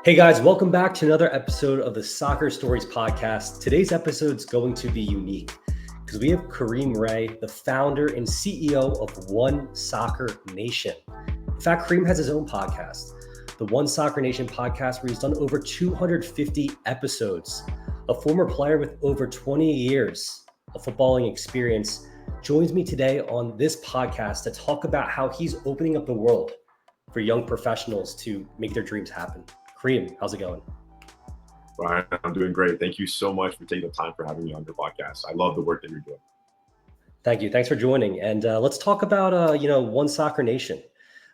Hey guys, welcome back to another episode of the Soccer Stories podcast. Today's episode is going to be unique because we have Kareem Rae, the founder and CEO of One Soccer Nation. In fact, Kareem has his own podcast, the One Soccer Nation podcast, where he's done over 250 episodes. A former player with over 20 years of footballing experience joins me today on this podcast to talk about how he's opening up the world for young professionals to make their dreams happen. Kareem, how's it going? Ryan, I'm doing great. Thank you so much for taking the time for having me on your podcast. I love the work that you're doing. Thank you. Thanks for joining. And let's talk about, One Soccer Nation,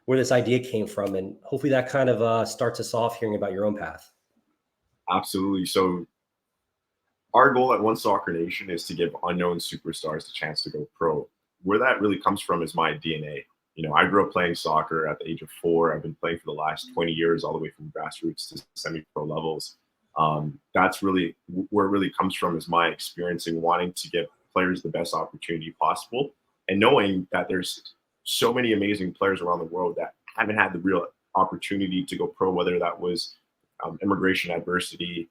where this idea came from. And hopefully that kind of starts us off hearing about your own path. Absolutely. So our goal at One Soccer Nation is to give unknown superstars the chance to go pro. Where that really comes from is my DNA. I grew up playing soccer at the age of 4. I've been playing for the last 20 years, all the way from grassroots to semi-pro levels. That's really where it really comes from, is my experience in wanting to give players the best opportunity possible, and knowing that there's so many amazing players around the world that haven't had the real opportunity to go pro, whether that was immigration adversity,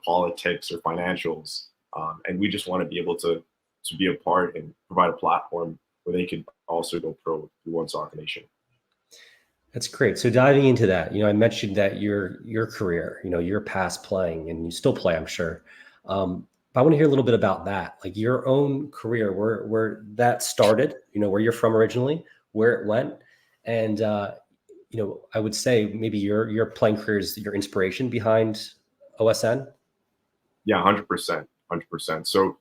politics, or financials. And we just want to be able to be a part and provide a platform where they could also go pro through One Soccer Nation. That's great. So diving into that, I mentioned that your career, your past playing, and you still play, I'm sure. But I want to hear a little bit about that, like your own career, where that started, where you're from originally, where it went. And, I would say maybe your playing career is your inspiration behind OSN. Yeah, 100%. 100%. So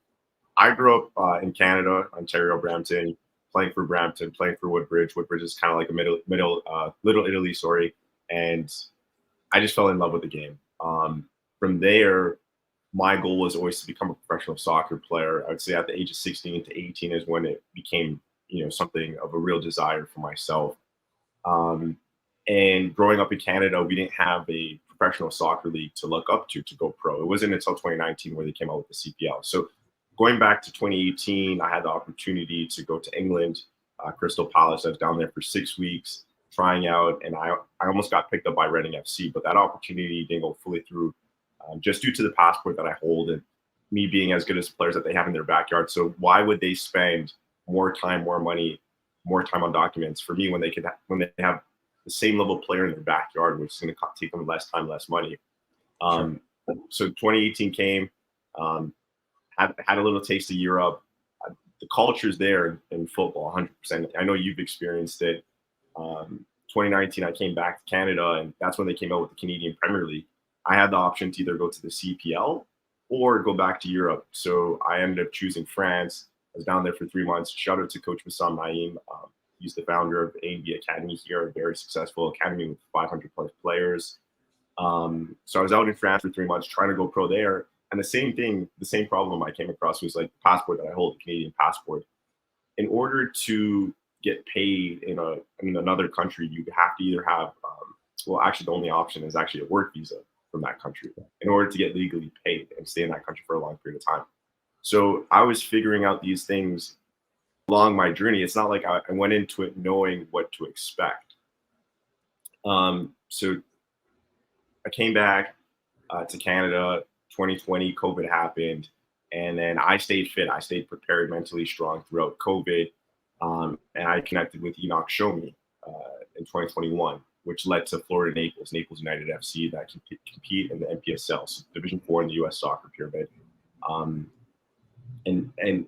I grew up in Canada, Ontario, Brampton, playing for Brampton, playing for Woodbridge. Woodbridge is kind of like a Little Italy, sorry. And I just fell in love with the game. From there, my goal was always to become a professional soccer player. I would say at the age of 16 to 18 is when it became, something of a real desire for myself. And growing up in Canada, we didn't have a professional soccer league to look up to go pro. It wasn't until 2019 where they came out with the CPL. So going back to 2018, I had the opportunity to go to England, Crystal Palace. I was down there for 6 weeks trying out, and I almost got picked up by Reading FC, but that opportunity didn't go fully through, just due to the passport that I hold and me being as good as players that they have in their backyard. So why would they spend more time, more money, more time on documents for me when they have the same level player in their backyard, which is going to take them less time, less money. Sure. So 2018 came. Had a little taste of Europe. The culture's there in football, 100%. I know you've experienced it. 2019, I came back to Canada, and that's when they came out with the Canadian Premier League. I had the option to either go to the CPL or go back to Europe. So I ended up choosing France. I was down there for 3 months. Shout out to Coach Bassam Naeem. He's the founder of A&B Academy here, a very successful academy with 500 plus players. So I was out in France for 3 months trying to go pro there. And the same problem I came across was like the passport that I hold, the Canadian passport. In order to get paid in another country, you have to either have, actually the only option is actually a work visa from that country in order to get legally paid and stay in that country for a long period of time. So I was figuring out these things along my journey. It's not like I went into it knowing what to expect. So I came back to Canada. 2020, COVID happened, and then I stayed fit. I stayed prepared, mentally strong throughout COVID, and I connected with Enoch Shomi in 2021, which led to Florida Naples United FC, that can compete in the NPSL, so Division 4 in the U.S. soccer pyramid. And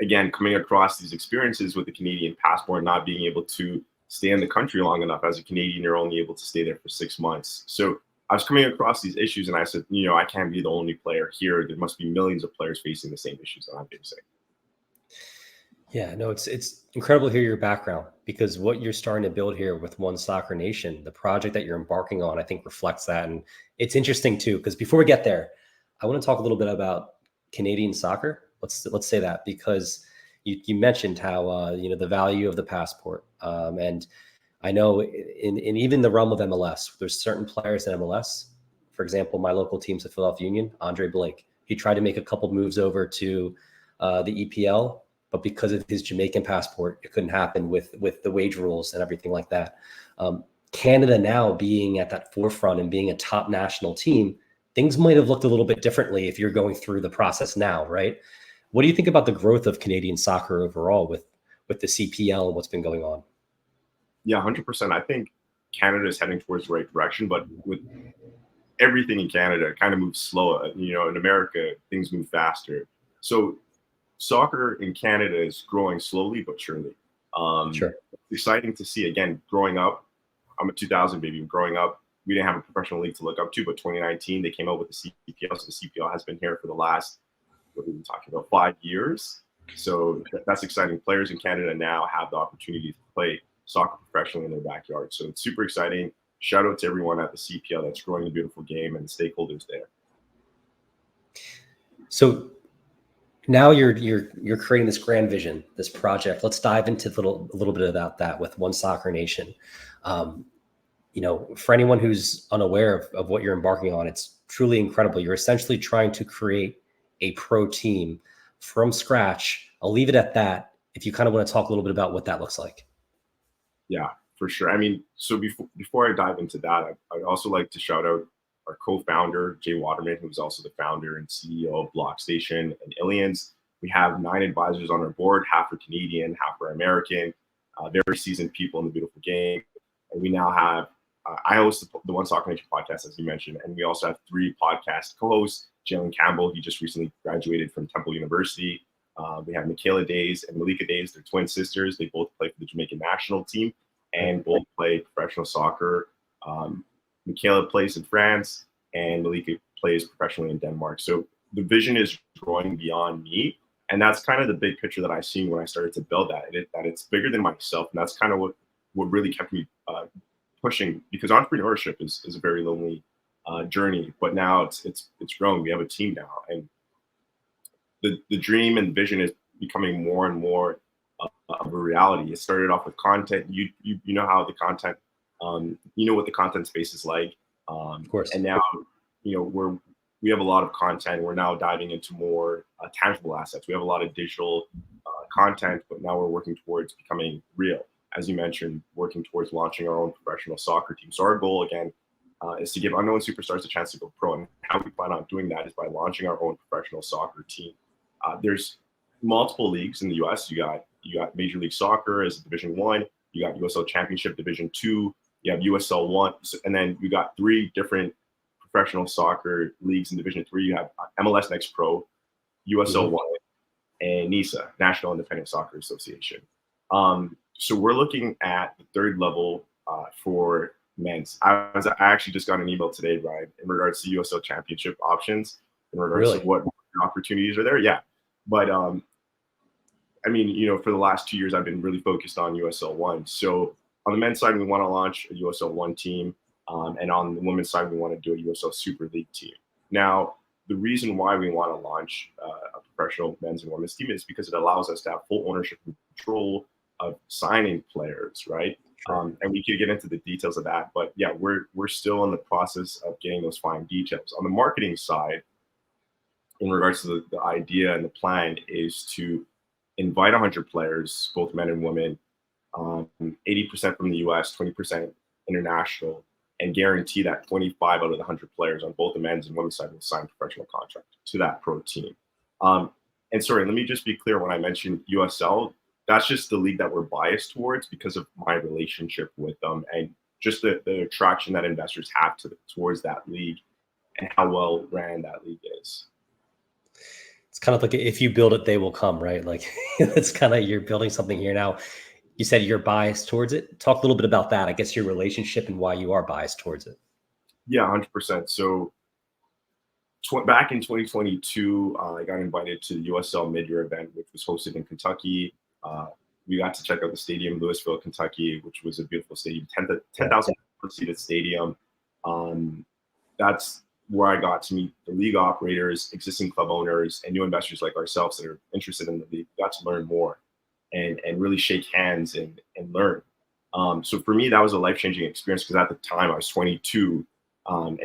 again, coming across these experiences with the Canadian passport, not being able to stay in the country long enough. As a Canadian, you're only able to stay there for 6 months. So I was coming across these issues, and I said, I can't be the only player here. There must be millions of players facing the same issues that I'm facing. Yeah, no, it's incredible to hear your background, because what you're starting to build here with One Soccer Nation, the project that you're embarking on, I think reflects that. And it's interesting too, because before we get there, I want to talk a little bit about Canadian soccer. Let's say that, because you mentioned how the value of the passport, and I know in even the realm of MLS, there's certain players in MLS. For example, my local team's the Philadelphia Union. Andre Blake, he tried to make a couple moves over to the EPL, but because of his Jamaican passport, it couldn't happen with the wage rules and everything like that. Canada now being at that forefront and being a top national team, things might have looked a little bit differently if you're going through the process now, right? What do you think about the growth of Canadian soccer overall with the CPL and what's been going on? Yeah, 100%. I think Canada is heading towards the right direction, but with everything in Canada, it kind of moves slow. In America, things move faster. So soccer in Canada is growing slowly but surely. Sure. It's exciting to see. Again, growing up, I'm a 2000 baby. Growing up, we didn't have a professional league to look up to, but 2019 they came out with the CPL. So the CPL has been here for the last, what are we talking about, 5 years. So that's exciting. Players in Canada now have the opportunity to play soccer professionally in their backyard. So it's super exciting. Shout out to everyone at the CPL that's growing the beautiful game and the stakeholders there. So now you're creating this grand vision, this project. Let's dive into a little bit about that with One Soccer Nation. For anyone who's unaware of what you're embarking on, it's truly incredible. You're essentially trying to create a pro team from scratch. I'll leave it at that. If you kind of want to talk a little bit about what that looks like. Yeah, for sure. I mean, so before I dive into that, I'd also like to shout out our co-founder, Jay Waterman, who's also the founder and CEO of Block Station and Illians. We have 9 advisors on our board, half are Canadian, half are American, very seasoned people in the beautiful game. And we now have, I host the One Soccer Nation podcast, as you mentioned, and we also have 3 podcast co-hosts. Jalen Campbell, he just recently graduated from Temple University. We have Michaela Days and Malika Days. They're twin sisters. They both play for the Jamaican national team and both play professional soccer. Michaela plays in France and Malika plays professionally in Denmark. So the vision is growing beyond me. And that's kind of the big picture that I seen when I started to build that it's bigger than myself. And that's kind of what really kept me pushing, because entrepreneurship is a very lonely journey. But now it's grown. We have a team now. And the dream and vision is becoming more and more of a reality. It started off with content. You know how the content, what the content space is like. Of course. And now, we have a lot of content. We're now diving into more tangible assets. We have a lot of digital content, but now we're working towards becoming real. As you mentioned, working towards launching our own professional soccer team. So our goal, again, is to give unknown superstars a chance to go pro. And how we plan on doing that is by launching our own professional soccer team. There's multiple leagues in the U.S. You got Major League Soccer as Division 1. You got USL Championship Division 2. You have USL 1. And then you got 3 different professional soccer leagues in Division 3. You have MLS Next Pro, USL 1, and NISA, National Independent Soccer Association. So we're looking at the 3rd level for men's. I actually just got an email today, Ryan, in regards to USL Championship options, in regards to what opportunities are there. Yeah. But I mean, for the last 2 years, I've been really focused on USL 1. So on the men's side, we want to launch a USL 1 team. And on the women's side, we want to do a USL Super League team. Now, the reason why we want to launch a professional men's and women's team is because it allows us to have full ownership and control of signing players, right? And we could get into the details of that. But yeah, we're still in the process of getting those fine details. On the marketing side, in regards to the idea and the plan, is to invite 100 players, both men and women, 80% from the US, 20% international, and guarantee that 25 out of the 100 players on both the men's and women's side will sign a professional contract to that pro team. And sorry, let me just be clear, when I mentioned USL, that's just the league that we're biased towards because of my relationship with them and just the attraction that investors have towards that league and how well ran that league is. It's kind of like, if you build it, they will come, right? Like it's kind of, you're building something here now. You said you're biased towards it. Talk a little bit about that. I guess your relationship and why you are biased towards it. Yeah, 100%. So back in 2022, I got invited to the USL mid-year event, which was hosted in Kentucky. We got to check out the stadium, Louisville, Kentucky, which was a beautiful stadium, 10,000 seated stadium. That's where I got to meet the league operators, existing club owners, and new investors like ourselves that are interested in the league. Got to learn more and really shake hands and learn. So for me, that was a life-changing experience because at the time I was 22. And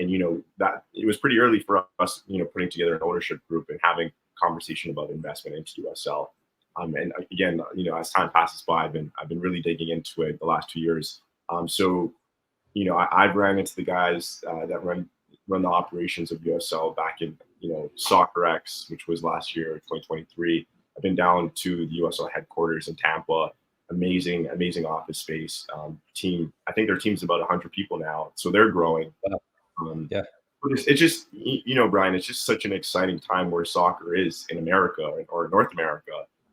that it was pretty early for us, putting together an ownership group and having conversation about investment into USL. And again, as time passes by, I've been really digging into it the last 2 years. So I've ran into the guys that run the operations of USL back in, Soccer X, which was last year, 2023. I've been down to the USL headquarters in Tampa. Amazing, amazing office space. Team, I think their team's about 100 people now, so they're growing. Wow. Um, Yeah. but it's just, Brian, it's just such an exciting time where soccer is in America or North America.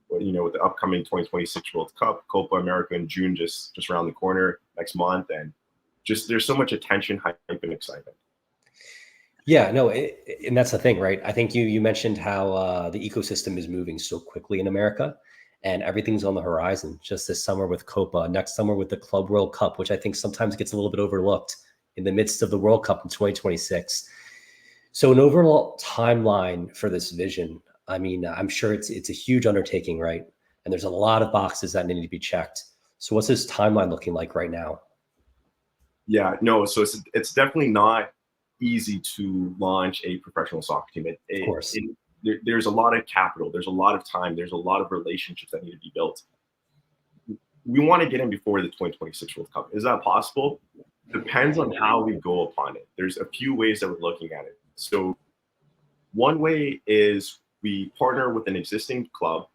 With the upcoming 2026 World Cup, Copa America in June, just around the corner next month, and just there's so much attention, hype, and excitement. Yeah, no, and that's the thing, right? I think you mentioned how the ecosystem is moving so quickly in America, and everything's on the horizon. Just this summer with Copa, next summer with the Club World Cup, which I think sometimes gets a little bit overlooked in the midst of the World Cup in 2026. So, an overall timeline for this vision. I mean, I'm sure it's a huge undertaking, right? And there's a lot of boxes that need to be checked. So, what's this timeline looking like right now? Yeah, no, so it's definitely not easy to launch a professional soccer team. Of course. There's a lot of capital, there's a lot of time, there's a lot of relationships that need to be built. We want to get in before the 2026 World Cup. Is that possible? Depends on how we go upon it. There's a few ways that we're looking at it. So one way is we partner with an existing club,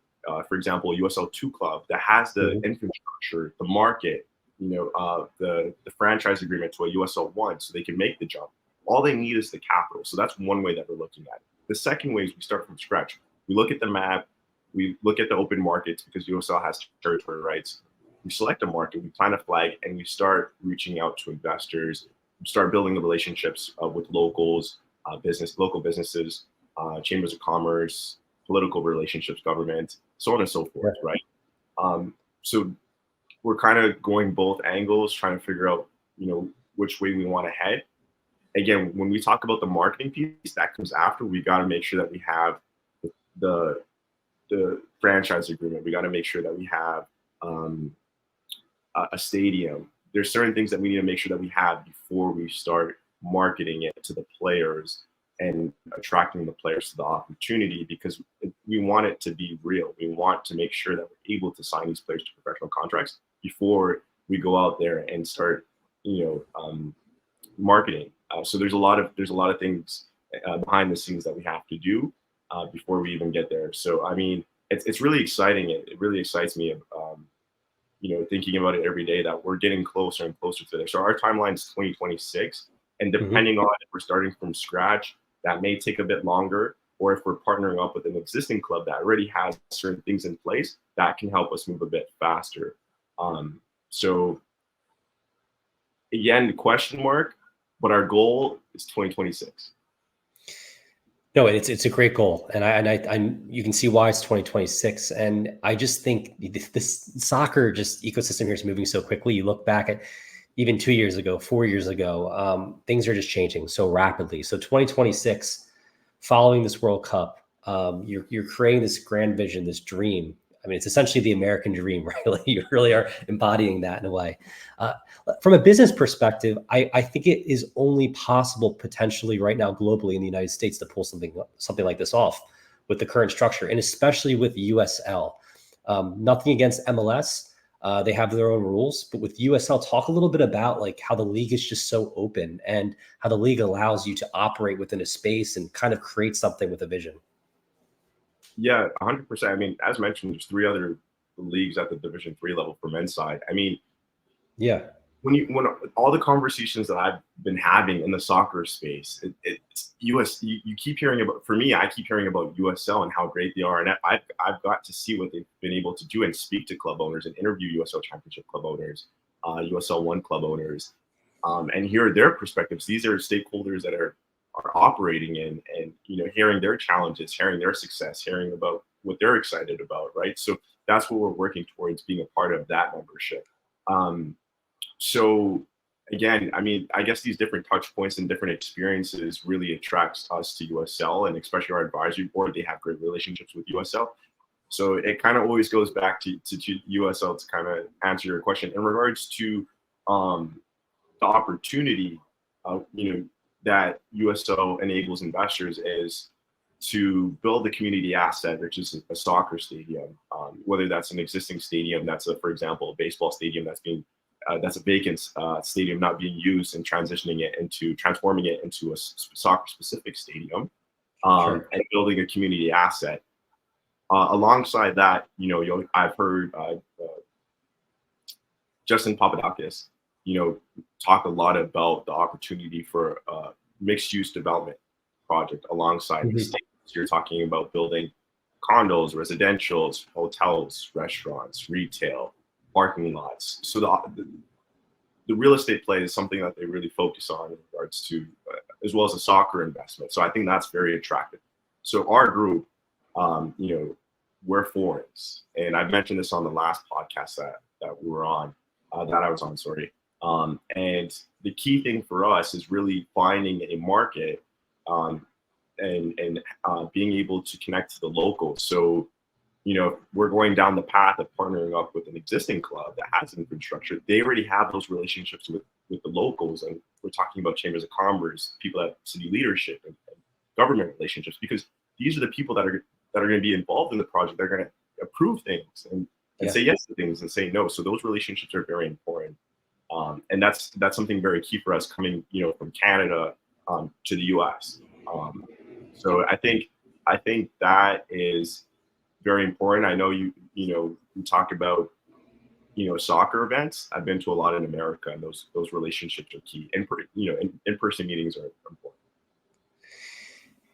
for example, USL2 club that has the Mhm. infrastructure, the market, the franchise agreement to a USL1, so they can make the jump. All they need is the capital. So that's one way that we're looking at it. The second way is we start from scratch. We look at the map, we look at the open markets because USL has territory rights. We select a market, we plant a flag, and we start reaching out to investors. We start building the relationships with locals, local businesses, chambers of commerce, political relationships, government, so on and so Yeah. forth, right? So we're kind of going both angles, trying to figure out, which way we want to head. Again, when we talk about the marketing piece, that comes after. We got to make sure that we have the the franchise agreement. We got to make sure that we have um, a stadium. There's certain things that we need to make sure that we have before we start marketing it to the players and attracting the players to the opportunity, because we want it to be real. We want to make sure that we're able to sign these players to professional contracts before we go out there and start, marketing. So there's a lot of things behind the scenes that we have to do before we even get there. So I mean, it's really exciting. It really excites me. Thinking about it every day that we're getting closer and closer to there. So our timeline is 2026, and Mhm. depending on if we're starting from scratch, that may take a bit longer, or if we're partnering up with an existing club that already has certain things in place, that can help us move a bit faster. So again, question mark, but our goal is 2026. No, it's a great goal, and I you can see why it's 2026, and I just think this soccer just ecosystem here is moving so quickly. You look back at even 2 years ago, 4 years ago, things are just changing so rapidly. So 2026, following this World Cup, you're creating this grand vision, this dream. I mean, it's essentially the American dream, right? Like you really are embodying that in a way. Uh, from a business perspective, I think it is only possible potentially right now globally in the United States to pull something like this off with the current structure, and especially with USL. Nothing against MLS. They have their own rules, but with USL, talk a little bit about like how the league is just so open and how the league allows you to operate within a space and kind of create something with a vision. Yeah, 100%. I mean, as mentioned, there's three other leagues at the Division 3 level for men's side. I mean, Yeah. when all the conversations that I've been having in the soccer space, it's US. You keep hearing about. For me, I keep hearing about USL and how great they are, and I've got to see what they've been able to do and speak to club owners and interview USL Championship club owners, USL1 club owners, and hear their perspectives. These are stakeholders that are operating in, and hearing their challenges, hearing their success, hearing about what they're excited about, right? So that's what we're working towards, being a part of that membership. So again, I mean, I guess these different touch points and different experiences really attracts us to USL, and especially our advisory board. They have great relationships with USL. So it kind of always goes back to USL to kind of answer your question in regards to the opportunity, that USL enables investors is to build a community asset, which is a soccer stadium, whether that's an existing stadium, that's for example, a baseball stadium that's being that's a vacant stadium not being used, and transforming it into a soccer specific stadium, Sure. and building a community asset. Alongside that, I've heard Justin Papadakis, talk a lot about the opportunity for mixed use development project alongside the Mhm. state. So you're talking about building condos, residentials, hotels, restaurants, retail, parking lots. So the real estate play is something that they really focus on in regards to, as well as a soccer investment. So I think that's very attractive. So our group, we're foreigners, and I mentioned this on the last podcast that we were on, that I was on, sorry. And the key thing for us is really finding a market, and being able to connect to the locals. So we're going down the path of partnering up with an existing club that has infrastructure. They already have those relationships with the locals, and we're talking about chambers of commerce, people at city leadership, and government relationships, because these are the people that are going to be involved in the project. They're going to approve things and Yeah. say yes to things and say no. So those relationships are very important, and that's something very key for us coming from Canada to the U.S. So I think that is very important. I know you talk about soccer events. I've been to a lot in America, and those relationships are key. In-person meetings are important.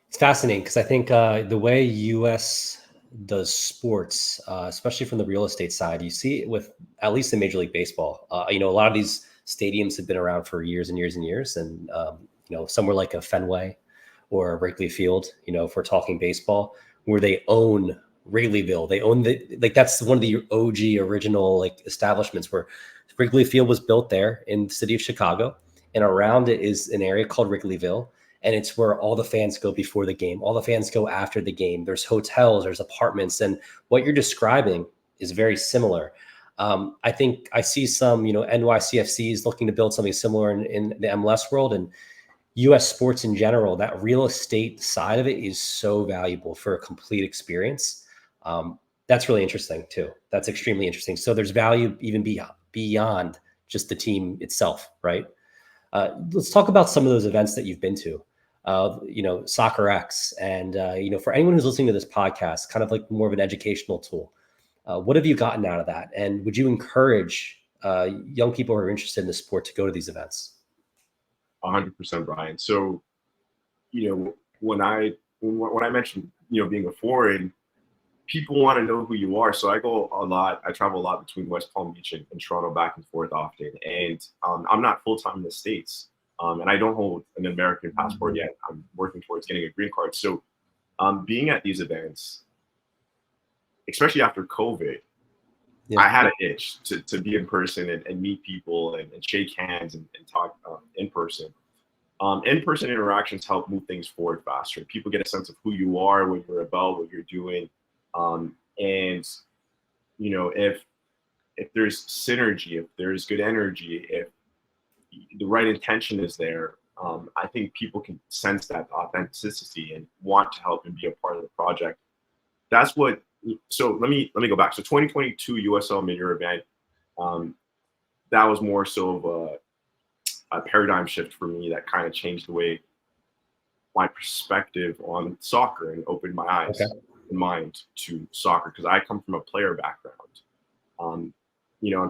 It's fascinating because I think the way US does sports, especially from the real estate side, you see it with at least in Major League Baseball. A lot of these stadiums have been around for years and years and years, and somewhere like a Fenway or a Wrigley Field, if we're talking baseball, where they own Wrigleyville, they own that's one of the OG original establishments where Wrigley Field was built there in the city of Chicago, and around it is an area called Wrigleyville, and it's where all the fans go before the game. All the fans go after the game. There's hotels, there's apartments, and what you're describing is very similar. I think I see some, NYCFCs looking to build something similar in the MLS world, and US sports in general. That real estate side of it is so valuable for a complete experience. That's really interesting too. That's extremely interesting. So there's value even beyond just the team itself, right? Let's talk about some of those events that you've been to. Soccer X, and for anyone who's listening to this podcast, kind of like more of an educational tool. What have you gotten out of that? And would you encourage young people who are interested in the sport to go to these events? 100%, Brian. So when I mentioned being a foreign, people want to know who you are. So I go a lot. I travel a lot between West Palm Beach and Toronto, back and forth often. And I'm not full time in the States, and I don't hold an American passport yet. I'm working towards getting a green card. So being at these events, especially after COVID, Yeah. I had an itch to be in person and meet people and shake hands and talk in person. In-person interactions help move things forward faster. People get a sense of who you are, what you're about, what you're doing, and if there's synergy, if there's good energy, if the right intention is there, I think people can sense that authenticity and want to help and be a part of the project. That's what. So let me go back. So 2022 USL mid-year event, that was more so of a paradigm shift for me that kind of changed the way my perspective on soccer and opened my eyes and mind to soccer, because I come from a player background. And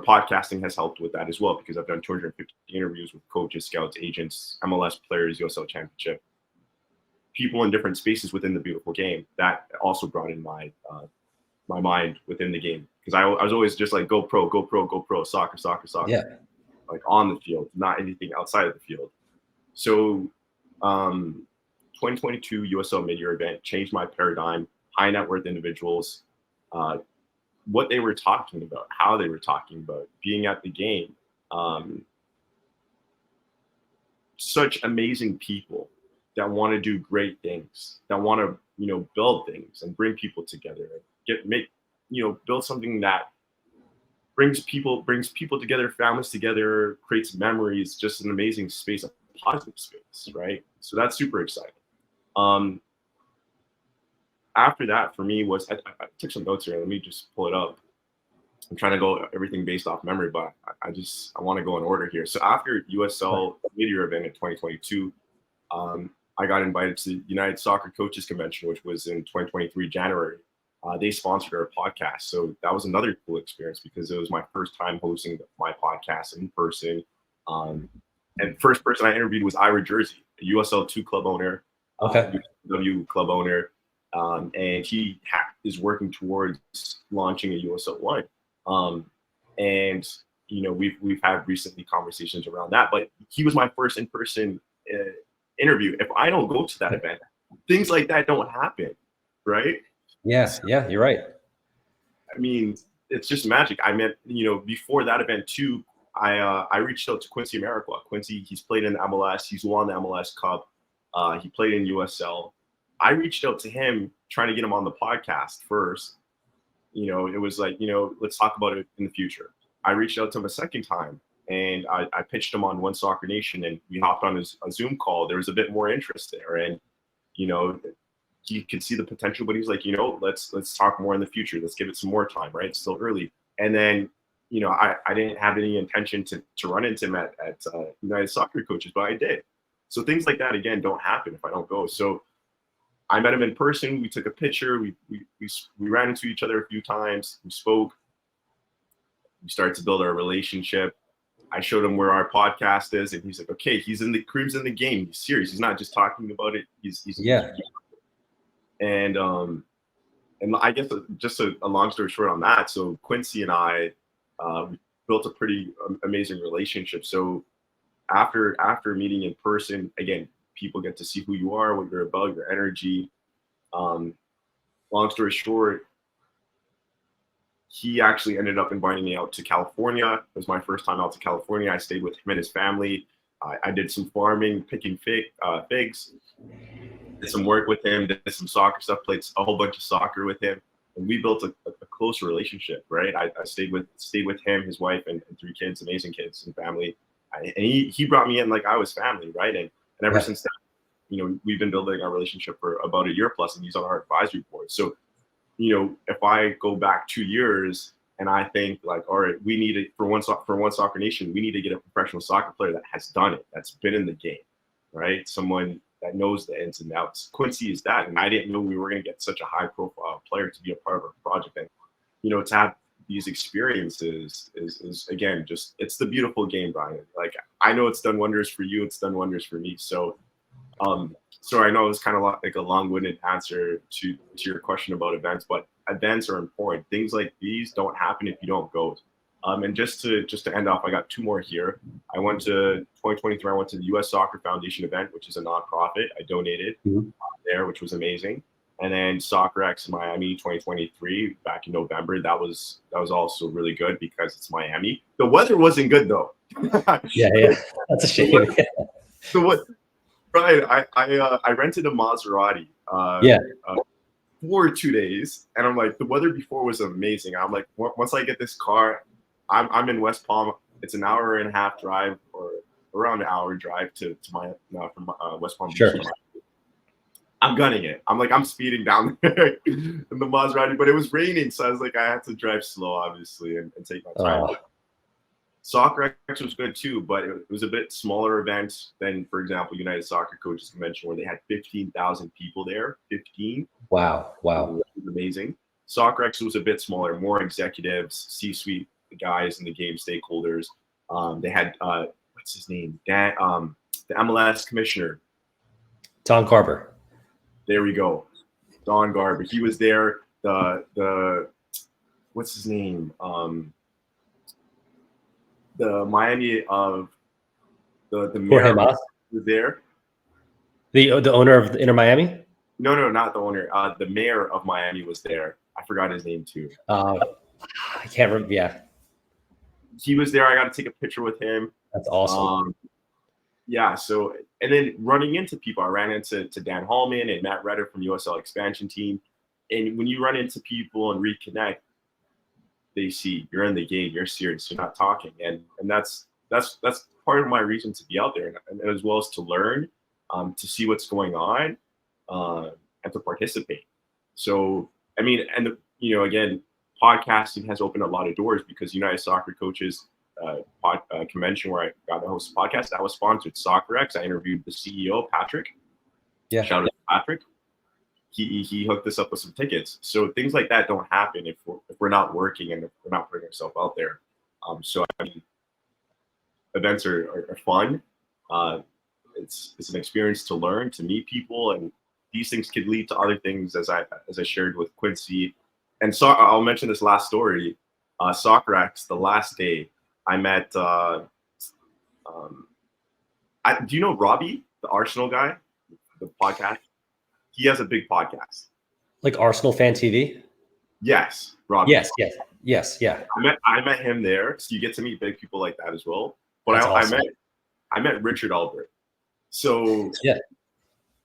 podcasting has helped with that as well, because I've done 250 interviews with coaches, scouts, agents, MLS players, USL Championship, people in different spaces within the beautiful game. That also brought in my mind within the game, because I was always just like, go pro, go pro, go pro, soccer, soccer, soccer. Yeah. Like on the field, not anything outside of the field. So 2022 USL mid-year event changed my paradigm. High net worth individuals, what they were talking about, how they were talking about, being at the game. Such amazing people that want to do great things, that want to build things and bring people together, build something that brings people together, families together, creates memories, just an amazing space, a positive space, right? So that's super exciting. After that, for me, was I took some notes here. Let me just pull it up. I'm trying to go everything based off memory, but I want to go in order here. So after USL Meteor event in 2022, I got invited to the United Soccer Coaches Convention, which was in 2023 January. They sponsored our podcast, so that was another cool experience because it was my first time hosting my podcast in person. And first person I interviewed was Ira Jersey, a USL2 club owner, W club owner, and he is working towards launching a USL1. And we've had recently conversations around that, but he was my first in-person interview. If I don't go to that event, things like that don't happen, right? Yes, yeah, you're right. I mean, it's just magic. I meant, before that event too, I reached out to Quincy Amarikwa. Quincy, he's played in the MLS. He's won the MLS Cup. He played in USL. I reached out to him trying to get him on the podcast first. It was like, let's talk about it in the future. I reached out to him a second time, and I pitched him on One Soccer Nation, and we hopped on a Zoom call. There was a bit more interest there, and he could see the potential, but he's like, let's talk more in the future. Let's give it some more time, right? It's still early. And then, I didn't have any intention to run into him at United Soccer Coaches, but I did. So things like that, again, don't happen if I don't go. So I met him in person. We took a picture. We ran into each other a few times. We spoke. We started to build our relationship. I showed him where our podcast is, and he's like, okay, Kareem's in the game. He's serious. He's not just talking about it. He's yeah. And I guess just a long story short on that. So Quincy and I we built a pretty amazing relationship. So after meeting in person, again, people get to see who you are, what you're about, your energy. Long story short, he actually ended up inviting me out to California. It was my first time out to California. I stayed with him and his family. I did some farming, picking figs, did some work with him, did some soccer stuff, played a whole bunch of soccer with him. And we built a close relationship, right? I stayed with him, his wife, and 3 kids, amazing kids and family. And he brought me in like I was family, right? And ever since that, we've been building our relationship for about a year plus, and he's on our advisory board. So, if I go back 2 years and I think like, all right, we need it for One Soccer Nation, we need to get a professional soccer player that has done it, that's been in the game, right? Someone that knows the ins and outs. Quincy is that, and I didn't know we were going to get such a high-profile player to be a part of our project. And to have these experiences is again just it's the beautiful game, Brian. Like I know it's done wonders for you, it's done wonders for me. So, so I know it was kind of like a long-winded answer to your question about events, but events are important. Things like these don't happen if you don't go. And just to end off, I got 2 more here. I went to 2023. I went to the U.S. Soccer Foundation event, which is a nonprofit. I donated there, which was amazing. And then Soccer X Miami 2023 back in November. That was also really good because it's Miami. The weather wasn't good though. Yeah, that's a shame. So what? Brian, I rented a Maserati. For 2 days, and I'm like, the weather before was amazing. I'm like, once I get this car, I'm in West Palm. It's an hour and a half drive, or around an hour drive to my from West Palm. Sure. Beach. I'm gunning it. I'm speeding down there in the Maserati, but it was raining, so I was like, I had to drive slow, obviously, and take my time. Soccer X was good too, but it was a bit smaller event than, for example, United Soccer Coaches Convention, where they had 15,000 people there. 15. Wow. It was amazing. Soccer X was a bit smaller, more executives, C-suite guys in the game, stakeholders. They had what's his name? The MLS commissioner, Don Garber. There we go, Don Garber. He was there. The what's his name? The Miami of the mayor was there. The owner of Inter Miami? No, not the owner. The mayor of Miami was there. I forgot his name too. I can't remember. Yeah, he was there. I got to take a picture with him. That's awesome. So and then running into people, I ran into Dan Hallman and Matt Redder from USL Expansion Team. And when you run into people and reconnect, they see you're in the game, you're serious, you're not talking, and that's part of my reason to be out there, and as well as to learn, to see what's going on, and to participate. So I mean, and again, podcasting has opened a lot of doors because United Soccer Coaches convention where I got to host a podcast that was sponsored SoccerX. I interviewed the CEO, Patrick. Yeah. Shout out to Patrick. He hooked us up with some tickets. So things like that don't happen if we're not working and if we're not putting ourselves out there. So I mean, events are fun. It's an experience to learn, to meet people, and these things could lead to other things, as I shared with Quincy. And so I'll mention this last story. SoccerX, the last day, I met. Do you know Robbie, the Arsenal guy, the podcast? He has a big podcast. Like Arsenal Fan TV? Yes, Robbie. Yes, yeah. I met him there, so you get to meet big people like that as well. But Awesome. I met Richard Albert. So yeah,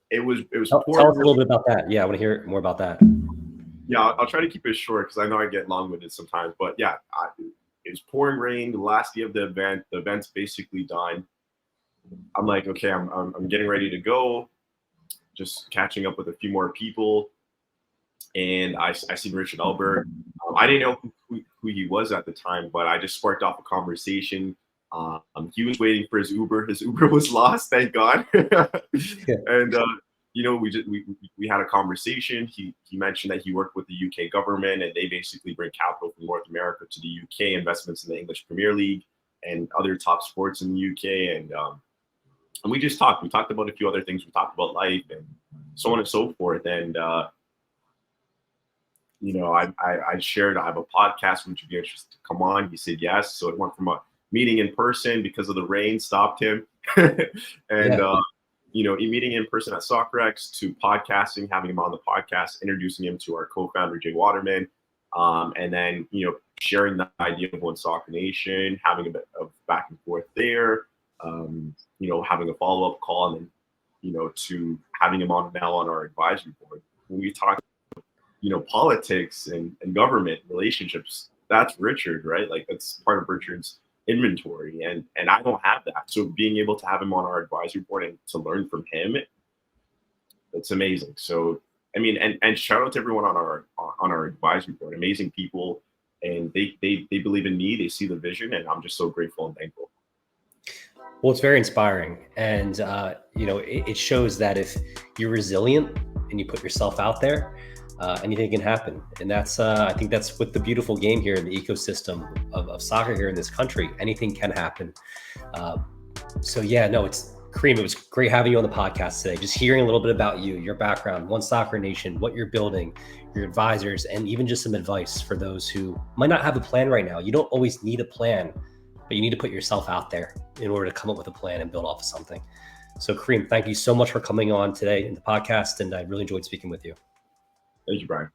it was. Tell us a little bit about that. Yeah, I want to hear more about that. Yeah, I'll try to keep it short because I know I get long-winded sometimes. But yeah, it was pouring rain. The last day of the event. The event's basically done. I'm like, okay, I'm getting ready to go. Just catching up with a few more people, and I seen Richard Albert. I didn't know who he was at the time, but I just sparked off a conversation. He was waiting for his Uber. His Uber was lost, thank God. Yeah. And we had a conversation. He mentioned that he worked with the UK government, and they basically bring capital from North America to the UK, investments in the English Premier League and other top sports in the UK. And we just talked. We talked about a few other things. We talked about life and so on and so forth. And I shared, I have a podcast. Would you be interested to come on? He said yes. So it went from a meeting in person because of the rain stopped him, and meeting in person at SoccerX to podcasting, having him on the podcast, introducing him to our co-founder Jay Waterman, and then sharing the idea of One Soccer Nation, having a bit of back and forth there. Having a follow-up call, and then, to having him on now on our advisory board. When we talk, politics and government relationships, that's Richard, right? Like that's part of Richard's inventory, and I don't have that. So being able to have him on our advisory board and to learn from him, it's amazing. So I mean, and shout out to everyone on our advisory board, amazing people, and they believe in me, they see the vision, and I'm just so grateful and thankful. Well, it's very inspiring. And, it shows that if you're resilient and you put yourself out there, anything can happen. And that's, I think that's with the beautiful game here in the ecosystem of soccer here in this country. Anything can happen. It's Kareem, it was great having you on the podcast today. Just hearing a little bit about you, your background, One Soccer Nation, what you're building, your advisors, and even just some advice for those who might not have a plan right now. You don't always need a plan, but you need to put yourself out there in order to come up with a plan and build off of something. So Kareem, thank you so much for coming on today in the podcast. And I really enjoyed speaking with you. Thank you, Brian.